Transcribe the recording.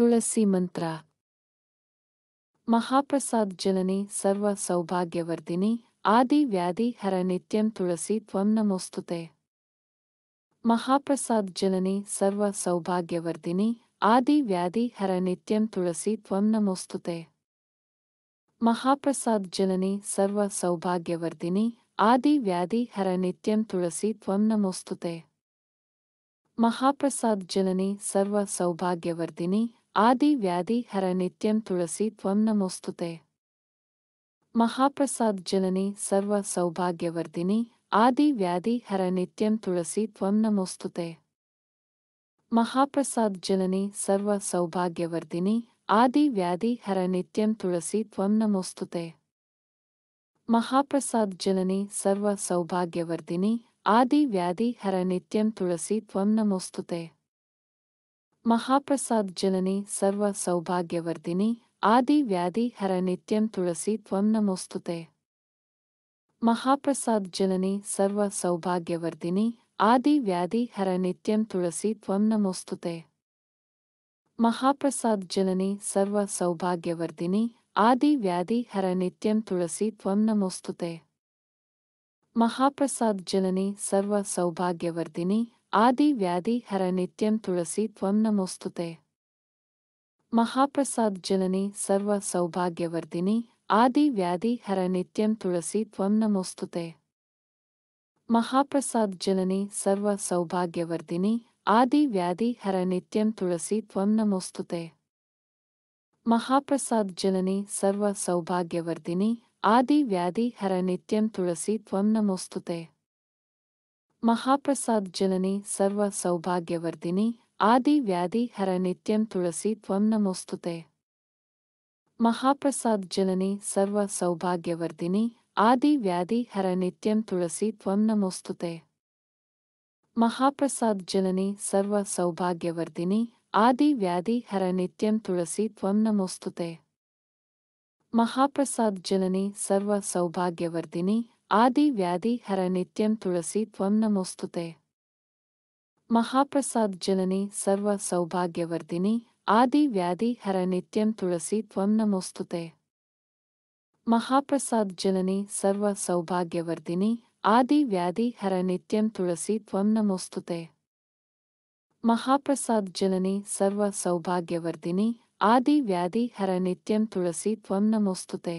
ತುಳಸಿ ಮಂತ್ರ. ಮಹಾಪ್ರಸಾದ್ ಜನನಿ ಸರ್ವ ಸೌಭಾಗ್ಯವರ್ಧಿನಿ ಆದಿ ವ್ಯಾಧಿ ಹರ ನಿತ್ಯಂ ತುಳಸಿ ತ್ವಂ ನಮೋಸ್ತುತೆ. ಮಹಾಪ್ರಸಾದ್ ಜನನಿ ಸರ್ವ ಸೌಭಾಗ್ಯವರ್ಧಿನಿ ಆದಿ ವ್ಯಾಧಿ ಹರ ನಿತ್ಯಂ ತುಳಸಿ ತ್ವಂ ನಮೋಸ್ತುತೆ. ಮಹಾಪ್ರಸಾದ್ ಜನನಿ ಸರ್ವ ಸೌಭಾಗ್ಯವರ್ಧಿನಿ ಆದಿ ವ್ಯಾಧಿ ಹರ ನಿತ್ಯಂ ತುಳಸಿ ತ್ವಂ ನಮೋಸ್ತುತೆ. ಮಹಾಪ್ರಸಾದ್ ಜನನಿ ಸರ್ವ ಸೌಭಾಗ್ಯವರ್ಧಿನಿ ಆದಿ ವ್ಯಾಧಿ ಹರ ನಿತ್ಯಂ ತುಳಸಿ ತ್ವಂ ನಮೋಸ್ತುತೆ. ಮಹಾಪ್ರಸಾದ್ ಜನನಿ ಸರ್ವ ಸೌಭಾಗ್ಯವರ್ಧಿನಿ ಆದಿ ವ್ಯಾಧಿ ಹರ ನಿತ್ಯಂ ತುಳಸಿ ತ್ವಂ ನಮೋಸ್ತುತೆ. ಮಹಾಪ್ರಸಾದ್ ಜನನಿ ಸರ್ವ ಸೌಭಾಗ್ಯವರ್ಧಿನಿ ಆದಿ ವ್ಯಾಧಿ ಹರ ನಿತ್ಯಂ ತುಳಸಿ ತ್ವಂ ನಮೋಸ್ತುತೆ. ಮಹಾಪ್ರಸಾದ್ ಜನನಿ ಸರ್ವ ಸೌಭಾಗ್ಯವರ್ಧಿನಿ ಆದಿ ವ್ಯಾಧಿ ಹರ ನಿತ್ಯಂ ತುಳಸಿ ತ್ವಂ ನಮೋಸ್ತುತೆ. ಮಹಾಪ್ರಸಾದ್ ಜನನಿ ಸರ್ವ ಸೌಭಾಗ್ಯವರ್ಧಿನಿ ಆದಿ ವ್ಯಾಧಿ ಹರ ನಿತ್ಯಂ ತುಳಸಿ ತ್ವಂ ನಮೋಸ್ತುತೆ. ಮಹಾಪ್ರಸಾದ್ ಜನನಿ ಸರ್ವ ಸೌಭಾಗ್ಯವರ್ಧಿನಿ ಆದಿ ವ್ಯಾಧಿ ಹರ ನಿತ್ಯಂ ತುಳಸಿ ತ್ವಂ ನಮೋಸ್ತುತೆ. ಮಹಾಪ್ರಸಾದ್ ಜನನಿ ಸರ್ವ ಸೌಭಾಗ್ಯವರ್ಧಿನಿ ಆದಿ ವ್ಯಾಧಿ ಹರ ನಿತ್ಯಂ ತುಳಸಿ ತ್ವಂ ನಮೋಸ್ತುತೆ. ಮಹಾಪ್ರಸಾದ್ ಜನನಿ ಸರ್ವ ಸೌಭಾಗ್ಯವರ್ಧಿನಿ ಆದಿ ವ್ಯಾಧಿ ಹರ ನಿತ್ಯಂ ತುಳಸಿ ತ್ವಂ ನಮೋಸ್ತುತೆ. ಮಹಾಪ್ರಸಾದ್ ಜನನಿ ಸರ್ವ ಸೌಭಾಗ್ಯವರ್ಧಿನಿ ಆದಿ ವ್ಯಾಧಿ ಹರ ನಿತ್ಯಂ ತುಳಸಿ ತ್ವಂ ನಮೋಸ್ತುತೆ. ಮಹಾಪ್ರಸಾದ್ ಜನನಿ ಸರ್ವ ಸೌಭಾಗ್ಯವರ್ಧಿನಿ ಆದಿ ವ್ಯಾಧಿ ಹರ ನಿತ್ಯಂ ತುಳಸಿ ತ್ವಂ ನಮೋಸ್ತುತೆ. ಮಹಾಪ್ರಸಾದ್ ಜನನಿ ಸರ್ವ ಸೌಭಾಗ್ಯವರ್ಧಿನಿ ಆದಿ ವ್ಯಾಧಿ ಹರ ನಿತ್ಯಂ ತುಳಸಿ ತ್ವಂ ನಮೋಸ್ತುತೆ. ಮಹಾಪ್ರಸಾದ್ ಜನನಿ ಸರ್ವ ಸೌಭಾಗ್ಯವರ್ಧಿನಿ ಆದಿ ವ್ಯಾಧಿ ಹರ ನಿತ್ಯಂ ತುಳಸಿ ತ್ವಂ ನಮೋಸ್ತುತೆ. ಮಹಾಪ್ರಸಾದ್ ಜನನಿ ಸರ್ವ ಸೌಭಾಗ್ಯವರ್ಧಿನಿ ಆದಿ ವ್ಯಾಧಿ ಹರ ನಿತ್ಯಂ ತುಳಸಿ ತ್ವಂ ನಮೋಸ್ತುತೆ. ಮಹಾಪ್ರಸಾದ್ ಜನನಿ ಸರ್ವ ಸೌಭಾಗ್ಯವರ್ಧಿನಿ ಆದಿ ವ್ಯಾಧಿ ಹರ ನಿತ್ಯಂ ತುಳಸಿ ತ್ವಂ ನಮೋಸ್ತುತೆ. ಮಹಾಪ್ರಸಾದ್ ಜನನಿ ಸರ್ವ ಸೌಭಾಗ್ಯವರ್ಧಿನಿ ಆದಿ ವ್ಯಾಧಿ ಹರ ನಿತ್ಯಂ ತುಳಸಿ ತ್ವಂ ನಮೋಸ್ತುತೆ. ಮಹಾಪ್ರಸಾದ್ ಜನನಿ ಸರ್ವ ಸೌಭಾಗ್ಯವರ್ಧಿನಿ ಆದಿ ವ್ಯಾಧಿ ಹರ ನಿತ್ಯಂ ತುಳಸಿ ತ್ವಂ ನಮೋಸ್ತುತೆ. ಮಹಾಪ್ರಸಾದ್ ಜನನಿ ಸರ್ವ ಸೌಭಾಗ್ಯವರ್ಧಿನಿ ಆದಿ ವ್ಯಾಧಿ ಹರ ನಿತ್ಯಂ ತುಳಸಿ ತ್ವಂ ನಮೋಸ್ತುತೆ. ಮಹಾಪ್ರಸಾದ್ ಜನನಿ ಸರ್ವ ಸೌಭಾಗ್ಯವರ್ಧಿನಿ ಆದಿ ವ್ಯಾಧಿ ಹರ ನಿತ್ಯಂ ತುಳಸಿ ತ್ವಂ ನಮೋಸ್ತುತೆ. ಮಹಾಪ್ರಸಾದ್ ಜನನಿ ಸರ್ವ ಸೌಭಾಗ್ಯವರ್ಧಿನಿ ಆದಿ ವ್ಯಾಧಿ ಹರ ನಿತ್ಯಂ ತುಳಸಿ ತ್ವಂ ನಮೋಸ್ತುತೆ. ಮಹಾಪ್ರಸಾದ್ ಜನನಿ ಸರ್ವ ಸೌಭಾಗ್ಯವರ್ಧಿನಿ ಆದಿ ವ್ಯಾಧಿ ಹರ ನಿತ್ಯಂ ತುಳಸಿ ತ್ವಂ ನಮೋಸ್ತುತೆ.